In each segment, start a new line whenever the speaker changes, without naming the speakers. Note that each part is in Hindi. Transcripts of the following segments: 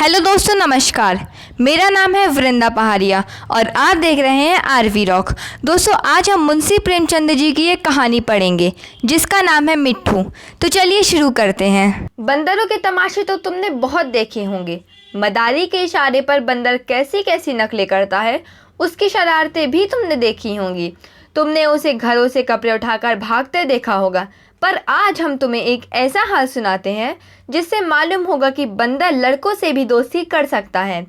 हेलो दोस्तों, नमस्कार। मेरा नाम है वृंदा पहाड़िया और आप देख रहे हैं आरवी रॉक। दोस्तों, आज हम मुंशी प्रेमचंद जी की एक कहानी पढ़ेंगे जिसका नाम है मिट्ठू। तो चलिए शुरू करते हैं। बंदरों के तमाशे तो तुमने बहुत देखे होंगे। मदारी के इशारे पर बंदर कैसी कैसी नकलें करता है, उसकी शरारतें भी तुमने देखी होंगी। तुमने उसे घरों से कपड़े उठाकर भागते देखा होगा। पर आज हम तुम्हें एक ऐसा हाल सुनाते हैं जिससे मालूम होगा कि बंदर लड़कों से भी दोस्ती कर सकता है।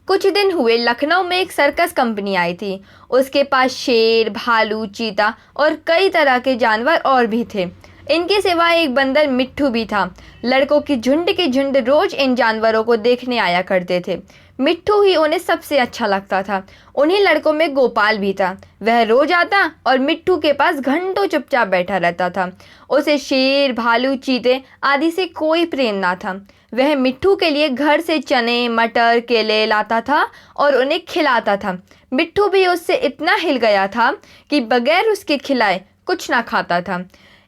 कुछ दिन हुए लखनऊ में एक सर्कस कंपनी आई थी। उसके पास शेर, भालू, चीता और कई तरह के जानवर और भी थे। इनके सिवा एक बंदर मिट्ठू भी था। लड़कों की झुंड के झुंड रोज इन जानवरों को देखने आया करते थे। मिट्ठू ही उन्हें सबसे अच्छा लगता था। उन्हीं लड़कों में गोपाल भी था। वह रोज आता और मिट्ठू के पास घंटों चुपचाप बैठा रहता था। उसे शेर, भालू, चीते आदि से कोई प्रेम ना था। वह मिट्ठू के लिए घर से चने, मटर, केले लाता था और उन्हें खिलाता था। मिट्ठू भी उससे इतना हिल गया था कि बगैर उसके खिलाए कुछ ना खाता था।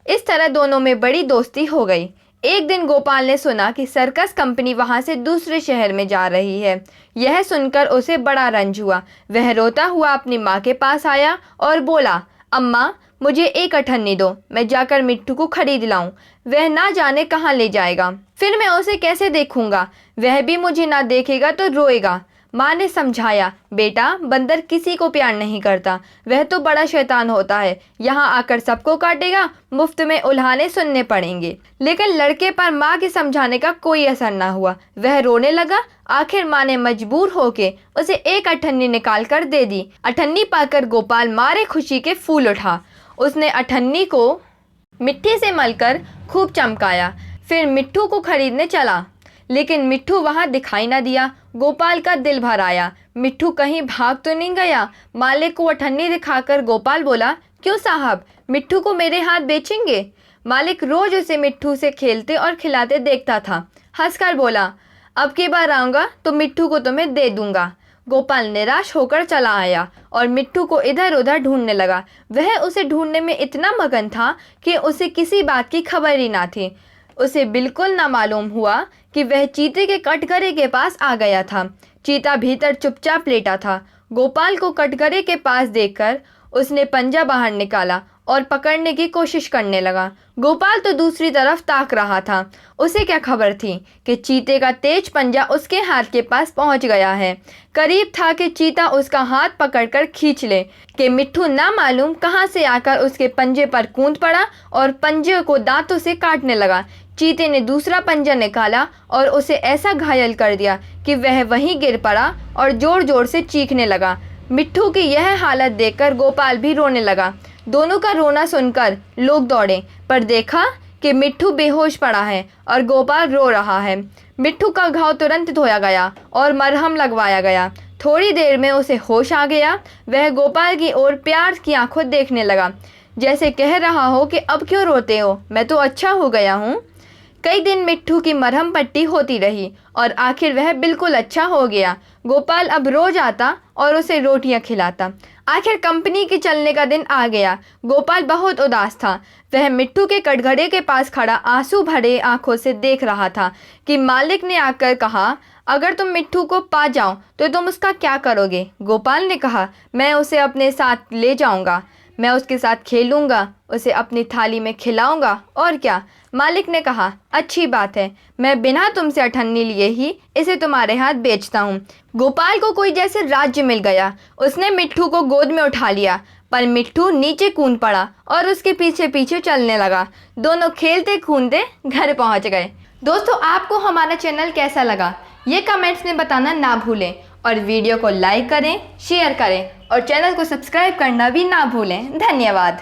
इस तरह दोनों में बड़ी दोस्ती हो गई। एक दिन गोपाल ने सुना कि सर्कस कंपनी वहां से दूसरे शहर में जा रही है। यह सुनकर उसे बड़ा रंज हुआ। वह रोता हुआ अपनी माँ के पास आया और बोला, अम्मा, मुझे एक अठन्नी दो, मैं जाकर मिट्ठू को खरीद लाऊं। वह ना जाने कहाँ ले जाएगा, फिर मैं उसे कैसे देखूंगा। वह भी मुझे ना देखेगा तो रोएगा। माँ ने समझाया, बेटा, बंदर किसी को प्यार नहीं करता। वह तो बड़ा शैतान होता है। यहाँ आकर सबको काटेगा, मुफ्त में उल्हाने सुनने पड़ेंगे। लेकिन लड़के पर माँ के समझाने का कोई असर ना हुआ। वह रोने लगा। आखिर माँ ने मजबूर होके उसे एक अठन्नी निकाल कर दे दी। अठन्नी पाकर गोपाल मारे खुशी के फूल उठा। उसने अठन्नी को मिट्टी से मलकर खूब चमकाया, फिर मिट्ठू को खरीदने चला। लेकिन मिट्ठू वहां दिखाई न दिया। गोपाल का दिल भर आया। मिट्ठू कहीं भाग तो नहीं गया। मालिक को अठन्नी दिखाकर गोपाल बोला, क्यों साहब, मिट्ठू को मेरे हाथ बेचेंगे? मालिक रोज उसे मिट्ठू से खेलते और खिलाते देखता था। हंसकर बोला, अब की बार आऊँगा तो मिट्ठू को तुम्हें दे दूंगा। गोपाल निराश होकर चला आया और मिट्ठू को इधर उधर ढूंढने लगा। वह उसे ढूंढने में इतना मगन था कि उसे किसी बात की खबर ही ना थी। उसे बिल्कुल ना मालूम हुआ कि वह चीते के कटघरे के पास आ गया था। चीता भीतर चुपचाप लेटा था। गोपाल को कटघरे के पास देखकर उसने पंजा बाहर निकाला और पकड़ने की कोशिश करने लगा। गोपाल तो दूसरी तरफ ताक रहा था। उसे क्या खबर थी कि चीते का तेज पंजा उसके हाथ के पास पहुंच गया है। करीब था कि चीता उसका हाथ पकड़कर खींच ले कि मिट्ठू ना मालूम कहां से आकर उसके पंजे पर कूद पड़ा और पंजे को दांतों से काटने लगा। चीते ने दूसरा पंजा निकाला और उसे ऐसा घायल कर दिया कि वह वहीं गिर पड़ा और जोर जोर से चीखने लगा। मिट्ठू की यह हालत देखकर गोपाल भी रोने लगा। दोनों का रोना सुनकर लोग दौड़े, पर देखा कि मिट्ठू बेहोश पड़ा है और गोपाल रो रहा है। मिट्ठू का घाव तुरंत धोया गया और मरहम लगवाया गया। थोड़ी देर में उसे होश आ गया। वह गोपाल की ओर प्यार की आंखों देखने लगा, जैसे कह रहा हो कि अब क्यों रोते हो, मैं तो अच्छा हो गया हूँ। कई दिन मिट्ठू की मरहम पट्टी होती रही और आखिर वह बिल्कुल अच्छा हो गया। गोपाल अब रोज आता और उसे रोटियां खिलाता। आखिर कंपनी के चलने का दिन आ गया। गोपाल बहुत उदास था। वह मिट्ठू के कटघरे के पास खड़ा आंसू भरे आंखों से देख रहा था कि मालिक ने आकर कहा, अगर तुम मिट्ठू को पा जाओ तो तुम उसका क्या करोगे? गोपाल ने कहा, मैं उसे अपने साथ ले जाऊंगा, मैं उसके साथ खेलूंगा, उसे अपनी थाली में खिलाऊंगा, और क्या? मालिक ने कहा, अच्छी बात है, मैं बिना तुमसे अठन्नी लिए ही इसे तुम्हारे हाथ बेचता हूँ। गोपाल को कोई जैसे राज्य मिल गया। उसने मिट्ठू को गोद में उठा लिया, पर मिट्ठू नीचे कूद पड़ा और उसके पीछे पीछे चलने लगा। दोनों खेलते कूदते घर पहुँच गए। दोस्तों, आपको हमारा चैनल कैसा लगा ये कमेंट्स में बताना ना भूलें और वीडियो को लाइक करें, शेयर करें और चैनल को सब्सक्राइब करना भी ना भूलें। धन्यवाद।